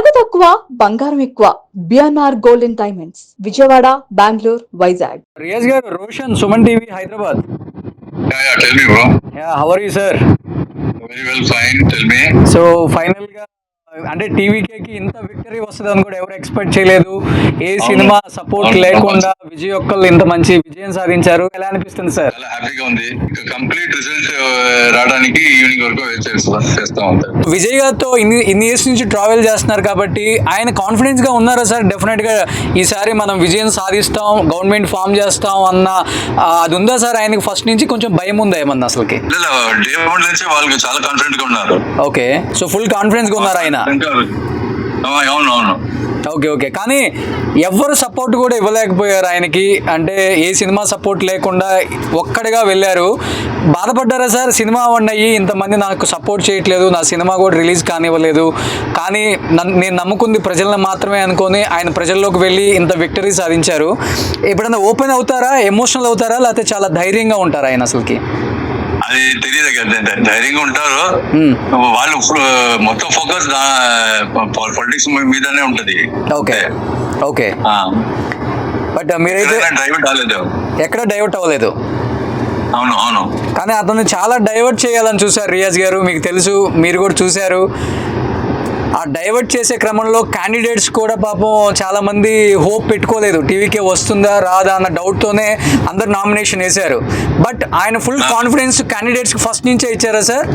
తరుగు తక్కువ బంగారం ఎక్కువ. BNR golden diamonds, Vijayawada, Bengaluru, Vizag. Riaz garu, Roshan, Suman TV, Hyderabad. Yeah, tell me, bro. How are you sir? Very well, fine. Tell me. So final గా అంటే టీవీకేకి ఇంత విక్టరీ వస్తుందని కూడా ఎవరు ఎక్స్పెక్ట్ చేయలేదు. ఏ సినిమా సపోర్ట్ లేకుండా విజయ్ ఒక్కళ్ళు ఇంత మంచి విజయం సాధించారు. ఎలా అనిపిస్తుంది సార్? చాలా హ్యాపీగా ఉంది. ఇక కంప్లీట్ రిజల్ట్ రావడానికి ఈవినింగ్ వరకు వెయిట్ చేస్తా ఉంటారు. విజయ్ గారితో ఇన్ని ఇయర్స్ నుంచి ట్రావెల్ చేస్తున్నారు కాబట్టి ఆయన కాన్ఫిడెన్స్ గా ఉన్నారా సార్? డెఫినెట్ గా ఈసారి మనం విజయం సాధిస్తాం, గవర్నమెంట్ ఫామ్ చేస్తాం అన్న అది ఉందా సార్? ఆయనకి ఫస్ట్ నుంచి కొంచెం భయం ఉందా ఏమన్నా అసలుకి? డే వన్ నుంచి వాళ్ళకి చాలా కాన్ఫిడెంట్ గా ఉన్నారు. ఓకే, సో ఫుల్ కాన్ఫిడెన్స్ గా ఉన్నారు ఆయన. అవును. ఓకే. కానీ ఎవరు సపోర్ట్ కూడా ఇవ్వలేకపోయారు ఆయనకి. అంటే ఏ సినిమా సపోర్ట్ లేకుండా ఒక్కడిగా వెళ్ళారు. బాధపడ్డారా సార్? సినిమా అయ్యి ఇంతమంది నాకు సపోర్ట్ చేయట్లేదు, నా సినిమా కూడా రిలీజ్ కానివ్వలేదు, కానీ నేను నమ్ముకుంది ప్రజలను మాత్రమే అనుకొని ఆయన ప్రజల్లోకి వెళ్ళి ఇంత విక్టరీ సాధించారు. ఎప్పుడైనా ఓపెన్ అవుతారా, ఎమోషనల్ అవుతారా, లేకపోతే చాలా ధైర్యంగా ఉంటారా ఆయన అసలుకి? అది తెలియదు కదా, ధైర్యంగా ఉంటారు వాళ్ళు. మొత్తం ఫోకస్ పొలిటిక్స్ మీదనే ఉంటది. ఓకే. బట్ మీరైతే డైవర్ట్ అవ్వలేదు, ఎక్కడ డైవర్ట్ అవ్వలేదు. అవును. కానీ అతను చాలా డైవర్ట్ చేయాలని చూశారు రియాజ్ గారు, మీకు తెలుసు, మీరు కూడా చూశారు. ఆ డైవర్ట్ చేసే క్రమంలో క్యాండిడేట్స్ కూడా పాపం చాలా మంది హోప్ పెట్టుకోలేదు, టీవీకే వస్తుందా రాదా అన్న డౌట్తోనే అందరు నామినేషన్ వేశారు. బట్ ఆయన ఫుల్ కాన్ఫిడెన్స్ క్యాండిడేట్స్కి ఫస్ట్ నుంచే ఇచ్చారా సార్?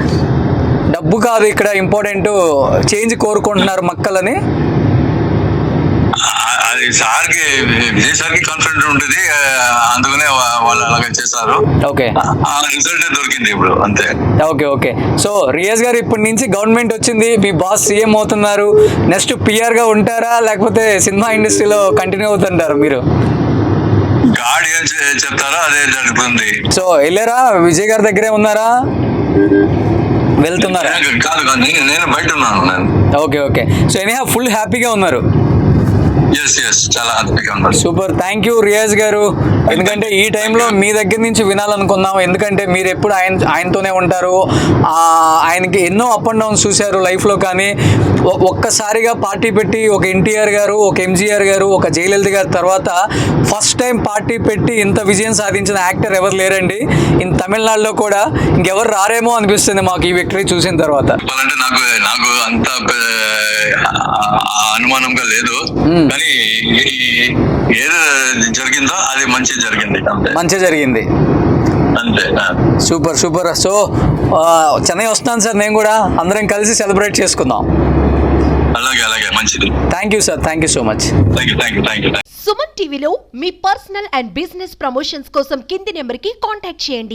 డబ్బు కాదు ఇక్కడ ఇంపార్టెంట్, చేంజ్ కోరుకుంటున్నారు మక్కలని. అది సార్కి, విజయ్ సార్కి కాన్ఫిడెంట్ ఉంటుంది, అందుకనే వాళ్ళు అలాగే చేశారు. ఓకే, రిజల్ట్ దొరికింది ఇప్పుడు, అంతే. ఓకే. సో రియాజ్ గారు, ఇప్పటి నుంచి గవర్నమెంట్ వచ్చింది, మీ బాస్ సీఎం అవుతున్నారు, నెక్స్ట్ పిఆర్ గా ఉంటారా లేకపోతే సినిమా ఇండస్ట్రీలో కంటిన్యూ అవుతుంటారా మీరు? గాడ్ ఏం చెప్తారో అదే జరుగుతుంది. సో వెళ్ళారా, విజయ్ గారి దగ్గరే ఉన్నారా, వెళ్తున్నారా? కాదు, నేను బయట ఉన్నాను. ఓకే. సో ఎనీ ఫుల్ హ్యాపీగా ఉన్నారు. చాలా హ్యాపీగా ఉన్నారు. సూపర్, థ్యాంక్ యూ రియాజ్ గారు. ఎందుకంటే ఈ టైంలో మీ దగ్గర నుంచి వినాలనుకున్నాం, ఎందుకంటే మీరు ఎప్పుడు ఆయనతోనే ఉంటారు. ఆయనకి ఎన్నో అప్ అండ్ డౌన్స్ చూశారు లైఫ్లో. కానీ ఒక్కసారిగా పార్టీ పెట్టి ఒక ఎన్టీఆర్ గారు, ఒక ఎంజీఆర్ గారు, ఒక జయలలిత గారి తర్వాత ఫస్ట్ టైం పార్టీ పెట్టి ఇంత విజయం సాధించిన యాక్టర్ ఎవరు లేరండి. తమిళనాడులో కూడా ఇంకెవరు రారేమో అనిపిస్తుంది మాకు ఈ విక్టరీ చూసిన తర్వాత. నాకు అంత అనుమానంగా లేదు, కానీ ఏది జరిగిందో అది మంచి జరిగింది అంతే. సూపర్. సో చెన్నై వస్తాను సార్, నేను కూడా, అందరం కలిసి సెలబ్రేట్ చేసుకుందాం. అలాగే మంచిది. Thank you sir, thank you so much. Thank you. Suman టీవీలో మీ పర్సనల్ అండ్ బిజినెస్ ప్రమోషన్స్ కోసం కింది నెంబర్కి కాంటాక్ట్ చేయండి.